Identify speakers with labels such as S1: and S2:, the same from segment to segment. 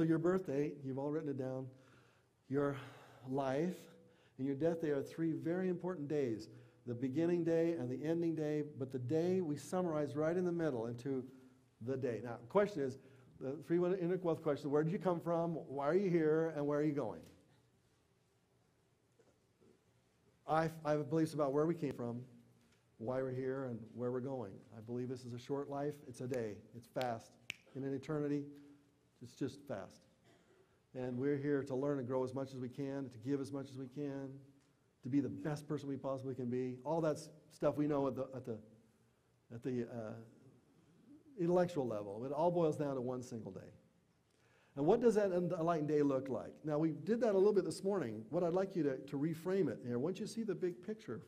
S1: So your birthday, you've all written it down, your life, and your death day are three very important days. The beginning day and the ending day, but the day we summarize right in the middle into the day. Now, the question is, the three inner wealth question, where did you come from, why are you here, and where are you going? I have beliefs about where we came from, why we're here, and where we're going. I believe this is a short life. It's a day. It's fast. In an eternity, it's just fast. And we're here to learn and grow as much as we can, to give as much as we can, to be the best person we possibly can be. All that stuff we know at the intellectual level. It all boils down to one single day. And what does that enlightened day look like? Now, we did that a little bit this morning. What I'd like you to reframe it here. Once you see the big picture,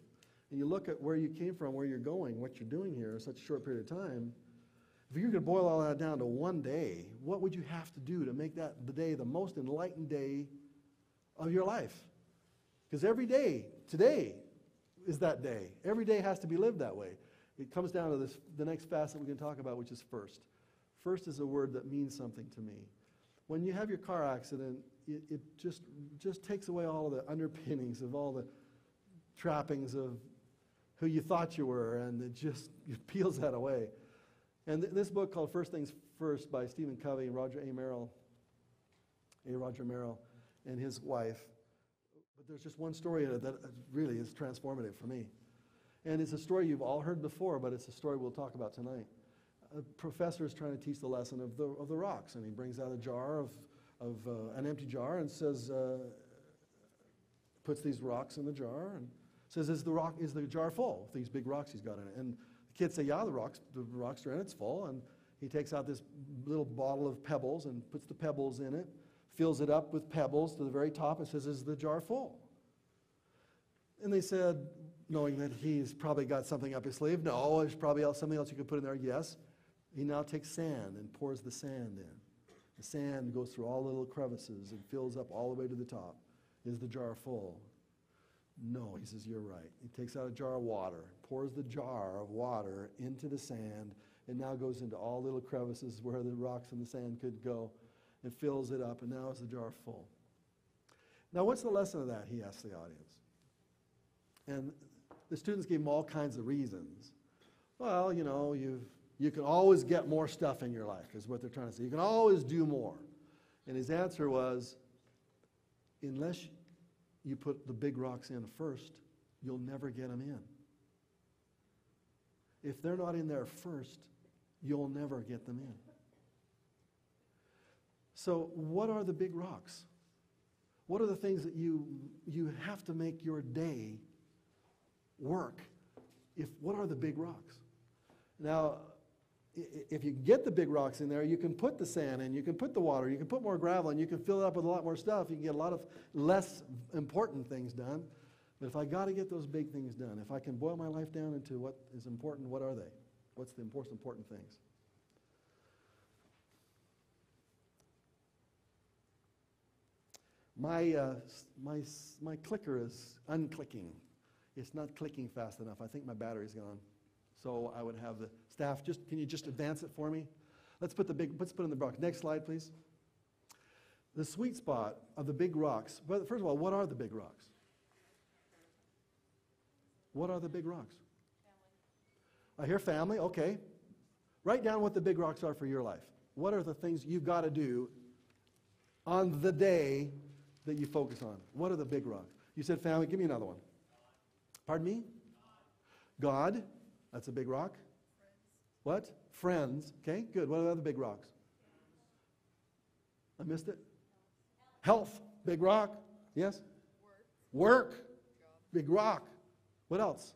S1: and you look at where you came from, where you're going, what you're doing here in such a short period of time, if you could boil all that down to one day, what would you have to do to make that the day the most enlightened day of your life? Because every day, today, is that day. Every day has to be lived that way. It comes down to the next facet we can talk about, which is first. First is a word that means something to me. When you have your car accident, it just takes away all of the underpinnings of all the trappings of who you thought you were, and it peels that away. And this book called First Things First by Stephen Covey and Roger Merrill, and his wife. But there's just one story in it that really is transformative for me. And it's a story you've all heard before, but it's a story we'll talk about tonight. A professor is trying to teach the lesson of the rocks, and he brings out a jar of an empty jar and says, puts these rocks in the jar and says, is the jar full with these big rocks he's got in it? And the kids say, yeah, the rocks are in it, it's full. And he takes out this little bottle of pebbles and puts the pebbles in it, fills it up with pebbles to the very top and says, is the jar full? And they said, knowing that he's probably got something up his sleeve, no, there's probably something else you could put in there, yes. He now takes sand and pours the sand in. The sand goes through all the little crevices and fills up all the way to the top. Is the jar full? No, he says, you're right. He takes out a jar of water, pours the jar of water into the sand, and now goes into all little crevices where the rocks and the sand could go, and fills it up, and now is the jar full. Now, what's the lesson of that, he asked the audience. And the students gave him all kinds of reasons. Well, you know, you can always get more stuff in your life, is what they're trying to say. You can always do more. And his answer was, unless you put the big rocks in first, you'll never get them in. If they're not in there first, you'll never get them in. So what are the big rocks? What are the things that you have to make your day work? What are the big rocks? Now, if you get the big rocks in there, you can put the sand in, you can put the water, you can put more gravel in, you can fill it up with a lot more stuff, you can get a lot of less important things done. But if I got to get those big things done, if I can boil my life down into what is important, what are they? What's the most important things? My clicker is unclicking. It's not clicking fast enough. I think my battery's gone. So I would have the staff, can you just advance it for me? Let's put in the box. Next slide, please. The sweet spot of the big rocks. Well, first of all, what are the big rocks? What are the big rocks? Family. I hear family, okay. Write down what the big rocks are for your life. What are the things you've got to do on the day that you focus on? What are the big rocks? You said family, give me another one. Pardon me? God. That's a big rock. Friends. What? Friends. Okay, good. What are the other big rocks? I missed it. Health. Big rock. Yes? Work. Big rock. What else?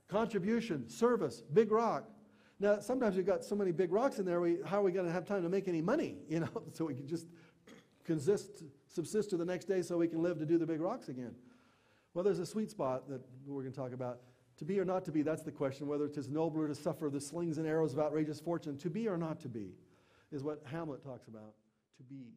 S1: Contribution. Service. Big rock. Now, sometimes we've got so many big rocks in there, how are we going to have time to make any money? You know, so we can just subsist to the next day so we can live to do the big rocks again. Well, there's a sweet spot that we're going to talk about. To be or not to be, that's the question. Whether it is nobler to suffer the slings and arrows of outrageous fortune. To be or not to be is what Hamlet talks about. To be.